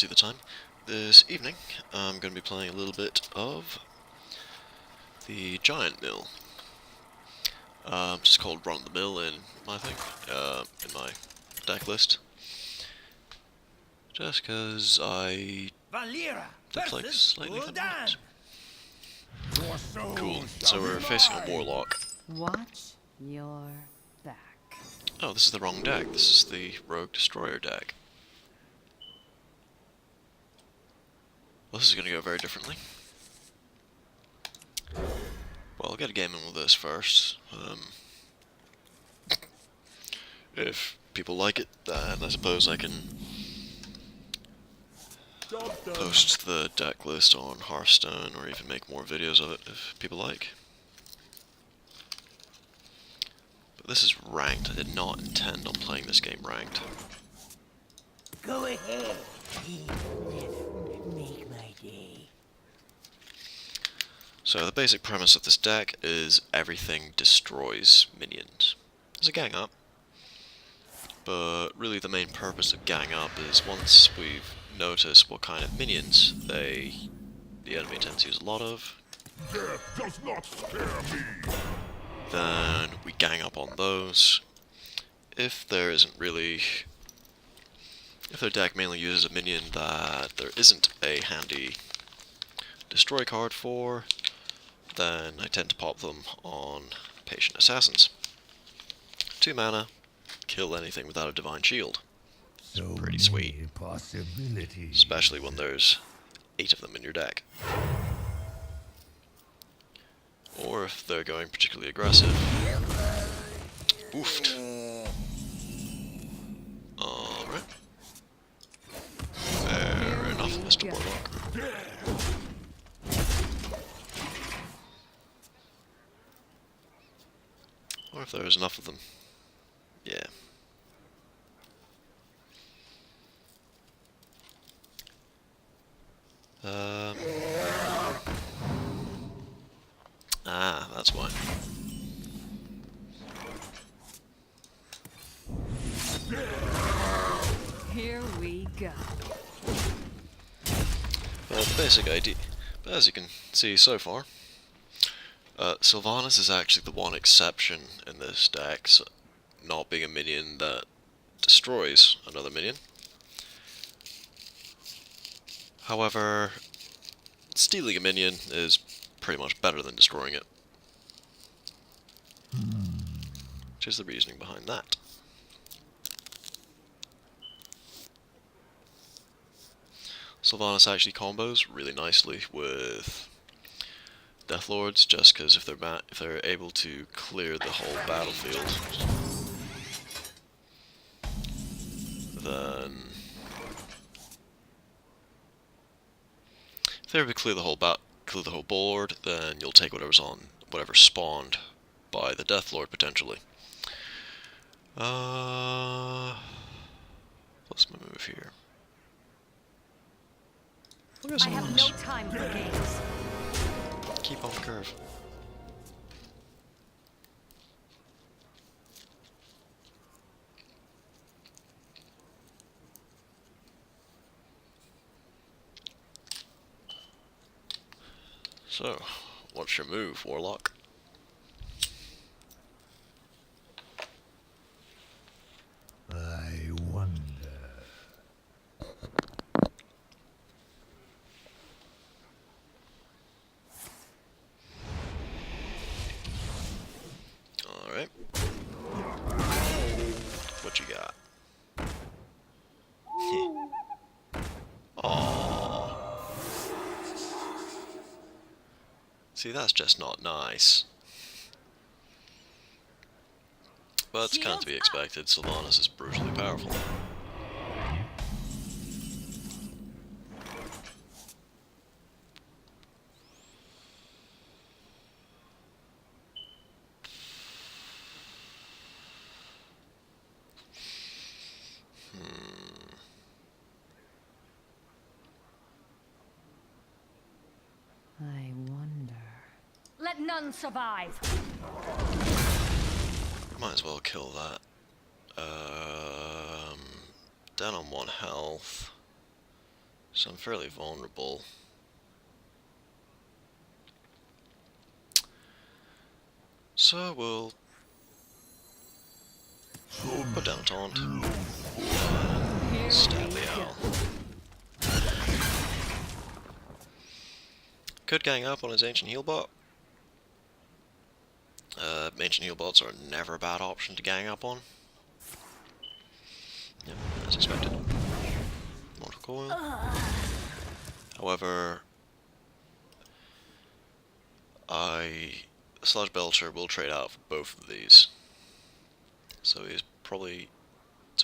see the time. This evening, I'm going to be playing a little bit of the Giant Mill. Just called Run the Mill in my thing, in my deck list. Just because I did like slightly convenient. Cool, so we're facing a Warlock. Watch your back. Oh, this is the wrong deck. This is the Rogue Destroyer deck. Well, this is going to go very differently. Well, I'll get a game in with this first. If people like it, then I suppose I can post the deck list on Hearthstone, or even make more videos of it if people like. But this is ranked. I did not intend on playing this game ranked. Go ahead. Make my day. So the basic premise of this deck is everything destroys minions. There's a gang up, but really the main purpose of gang up is once we've noticed what kind of minions the enemy tends to use a lot of, Death does not scare me. then we gang up on those. If there isn't really... If their deck mainly uses a minion that there isn't a handy destroy card for, then I tend to pop them on Patient Assassins. 2 mana, kill anything without a Divine Shield. So pretty sweet. many possibilities. Especially when there's 8 of them in your deck. Or if they're going particularly aggressive. Oofed. Alright. Fair enough, Mr. Warlock. Or if there's enough of them. Yeah. That's why. Here we go. Well, the basic idea, but as you can see so far, Sylvanas is actually the one exception in this deck, so not being a minion that destroys another minion. However, stealing a minion is pretty much better than destroying it. Which is the reasoning behind that. Sylvanas actually combos really nicely with Deathlords, just because if they're able to clear the whole battlefield, then if they're able to clear the whole board, then you'll take whatever's spawned by the Deathlord potentially. What's my move here? Look at I have no time for games. Keep on the curve. So, what's your move, Warlock? I wonder. Alright. What you got? Aww. See, that's just not nice. But it's kind of to be expected. Sylvanas is brutally powerful. I wonder. Let none survive. Might as well kill that. Down on 1 health. So I'm fairly vulnerable. So we'll put down a taunt. Stab the owl. Could gang up on his ancient heal bot. Ancient heal bots are never a bad option to gang up on. Yep, as expected. Mortal coil. However, Sludge Belcher will trade out for both of these. So he's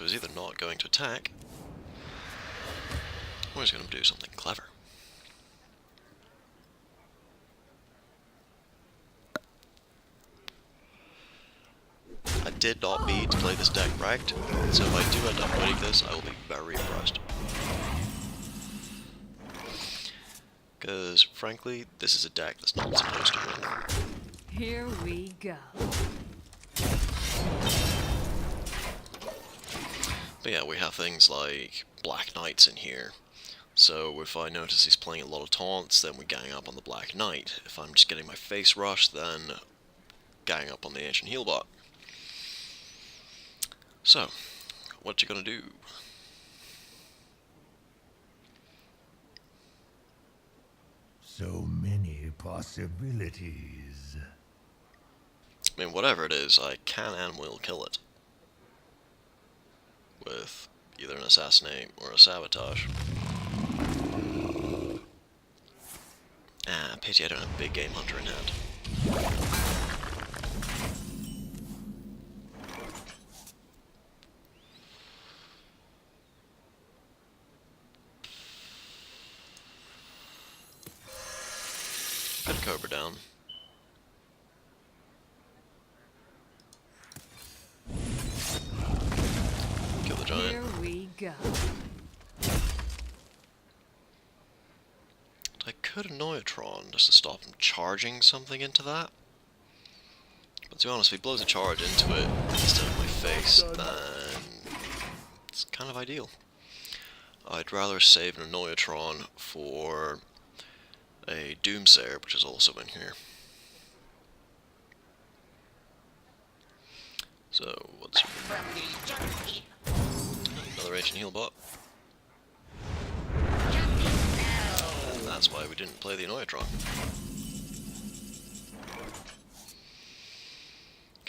either not going to attack, or he's going to do something clever. I did not mean to play this deck ranked, so if I do end up winning this, I will be very impressed. Because, frankly, this is a deck that's not supposed to win. Here we go. But yeah, we have things like Black Knights in here. So if I notice he's playing a lot of taunts, then we gang up on the Black Knight. If I'm just getting my face rushed, then gang up on the Ancient Heal bot. So, what you gonna do? So many possibilities. I mean, whatever it is, I can and will kill it. With either an assassinate or a sabotage. Ah, pity I don't have Big Game Hunter in hand. Put a Cobra down. Kill the giant. Here we go. I could Annoyatron just to stop him charging something into that. But to be honest, if he blows a charge into it instead of my face, then it's kind of ideal. I'd rather save an Annoyatron for a Doomsayer, which is also in here. So, what's another Ancient Heal bot? And that's why we didn't play the Annoyatron.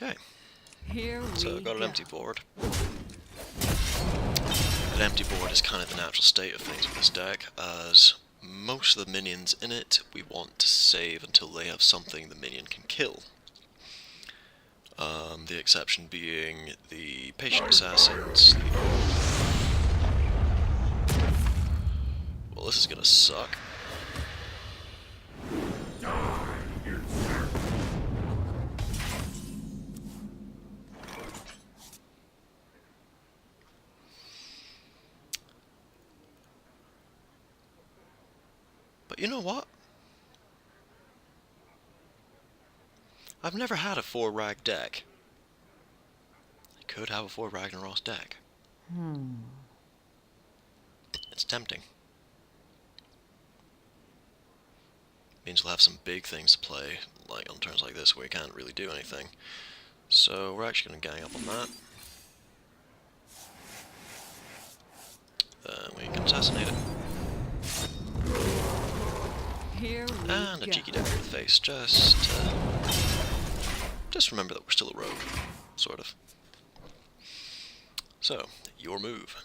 Okay, Here so we I've got an go. empty board. An empty board is kind of the natural state of things with this deck, as most of the minions in it we want to save until they have something the minion can kill. The exception being the Patient Assassins. Well, this is gonna suck. But you know what? I've never had a 4-rag deck. I could have a 4 Ragnaros deck. It's tempting. Means we'll have some big things to play, like on turns like this where we can't really do anything. So we're actually going to gang up on that. Then we can assassinate it. Here we And a go. cheeky dagger in the face, just remember that we're still a rogue, sort of. So, your move.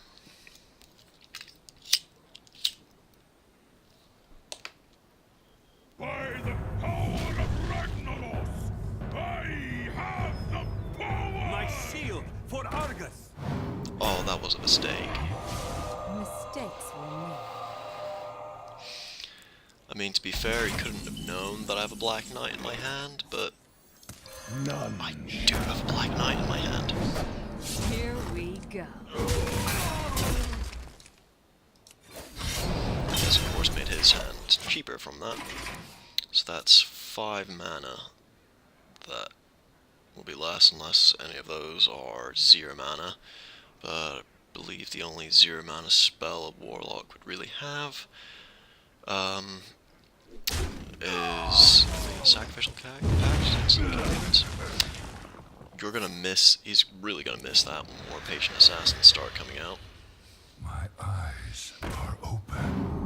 By the power of Ragnaros, I have the power! My shield for Argus! Oh, that was a mistake. Mistakes were made. I mean, to be fair, he couldn't have known that I have a Black Knight in my hand, but None. I do have a Black Knight in my hand. Here we go. Yes, of course, made his hand cheaper from that. So that's 5 mana. That will be less unless any of those are 0 mana. But believe the only 0 mana spell a Warlock would really have is the Sacrificial Pact. You're gonna miss, he's really gonna miss that when more Patient Assassins start coming out. My eyes are open.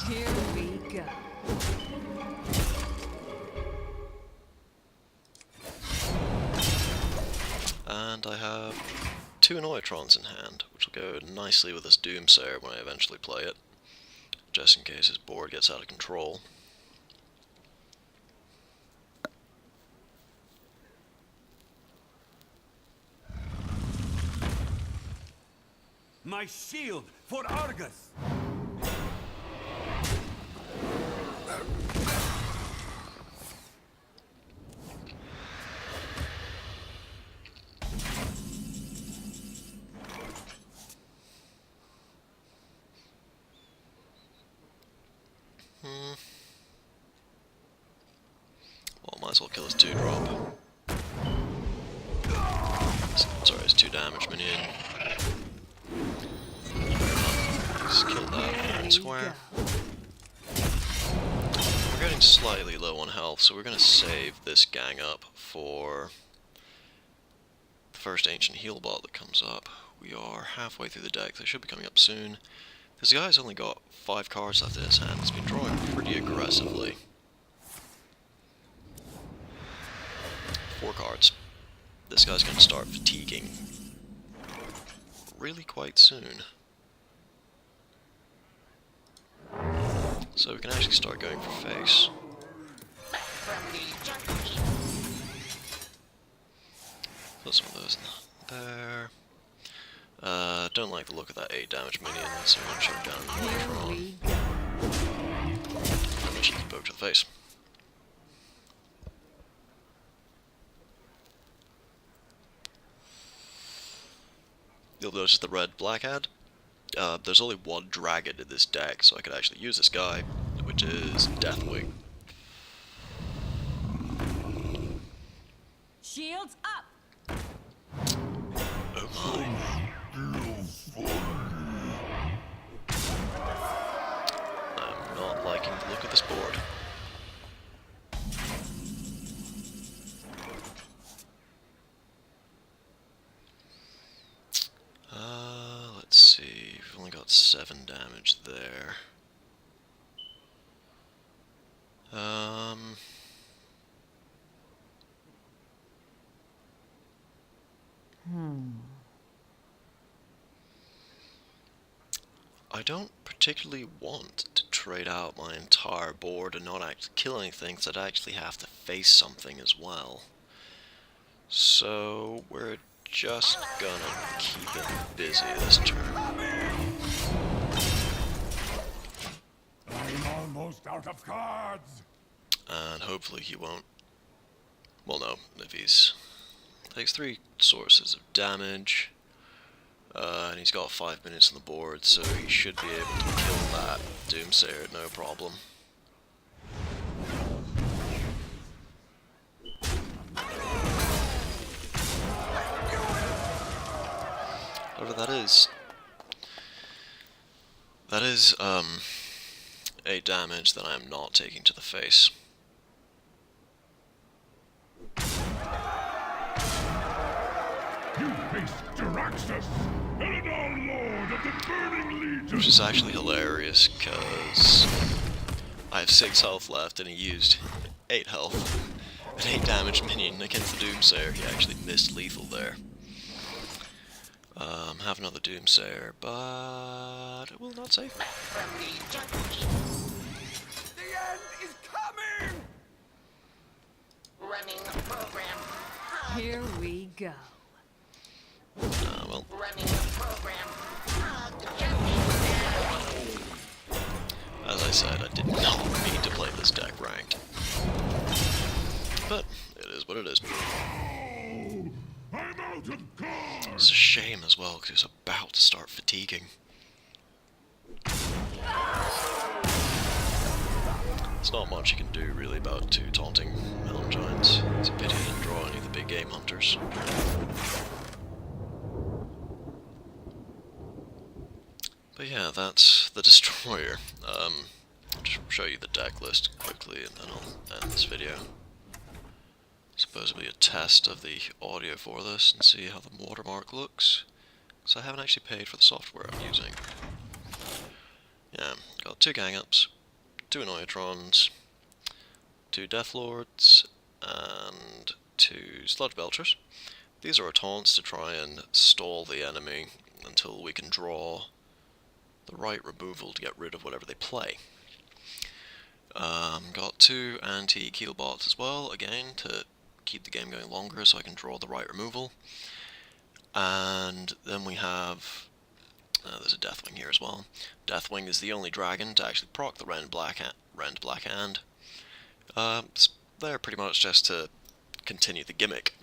Here we go. And I have 2 Annoyatrons in hand, which will go nicely with this Doomsayer when I eventually play it, just in case his board gets out of control. My shield for Argus! Well, might as well kill his 2-drop. Sorry, his 2 damage minion. Just kill that fair and square. We're getting slightly low on health, so we're going to save this gang up for the first Ancient Heal bot that comes up. We are halfway through the deck, they should be coming up soon. This guy's only got 5 cards left in his hand, he's been drawing pretty aggressively. 4 cards. This guy's going to start fatiguing really quite soon. So we can actually start going for face. Put some of those in there. Don't like the look of that 8 damage minion, so I'm going to shut down the Neutron. Damage the poke to the face. You'll notice the red-black ad. There's only 1 dragon in this deck, so I could actually use this guy, which is Deathwing. Shields up. Oh my. I'm not liking the look of this board. Let's see, we've only got 7 damage there. I don't particularly want to trade out my entire board and not actually kill anything, so I'd actually have to face something as well. So we're just gonna keep him busy this turn. I'm almost out of cards. And hopefully he won't. Well, no, if he's takes 3 sources of damage, and he's got 5 minutes on the board, so he should be able to kill that Doomsayer, no problem. However, that is 8 damage that I am not taking to the face. You face Jaraxxus, Eladar Lord of the Burning Legion. Which is actually hilarious, because I have 6 health left and he used 8 health. An 8 damage minion against the Doomsayer, he actually missed lethal there. Have another Doomsayer, but it will not save me. The end is coming! Running the program. Here we go. Well, Running the program. as I said, I did not mean to play this deck ranked. But it is what it is. I'm out of cards. It's a shame as well, because he was about to start fatiguing. There's not much you can do really about two taunting mountain giants. It's a pity you didn't draw any of the big game hunters. But yeah, that's the destroyer. I'll just show you the deck list quickly and then I'll end this video. Supposedly a test of the audio for this and see how the watermark looks. Because I haven't actually paid for the software I'm using. Yeah, got 2 gang-ups, 2 Annoyatrons, 2 Deathlords, and 2 Sludge Belchers. These are our taunts to try and stall the enemy until we can draw the right removal to get rid of whatever they play. Got 2 anti-Keelbots as well, again, to keep the game going longer so I can draw the right removal. And then we have... there's a Deathwing here as well. Deathwing is the only dragon to actually proc the Rend Black Hand. It's there pretty much just to continue the gimmick.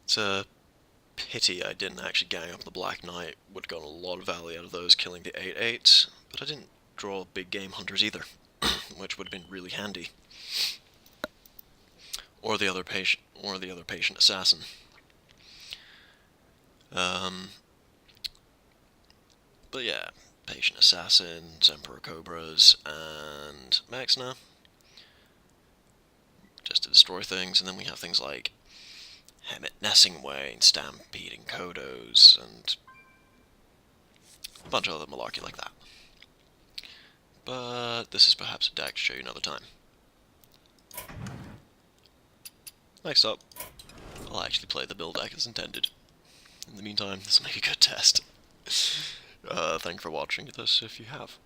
It's a pity I didn't actually gang up the Black Knight. Would have gotten a lot of value out of those killing the 8/8s, but I didn't draw big game hunters either, which would have been really handy. Or the other patient assassin. But yeah, patient assassins, Emperor Cobras, and Maxna, just to destroy things. And then we have things like Hemet Nessingway, Stampeding Kodos, and a bunch of other malarkey like that. But this is perhaps a deck to show you another time. Next up, I'll actually play the build deck as intended. In the meantime, this will make a good test. Thank you for watching this if you have.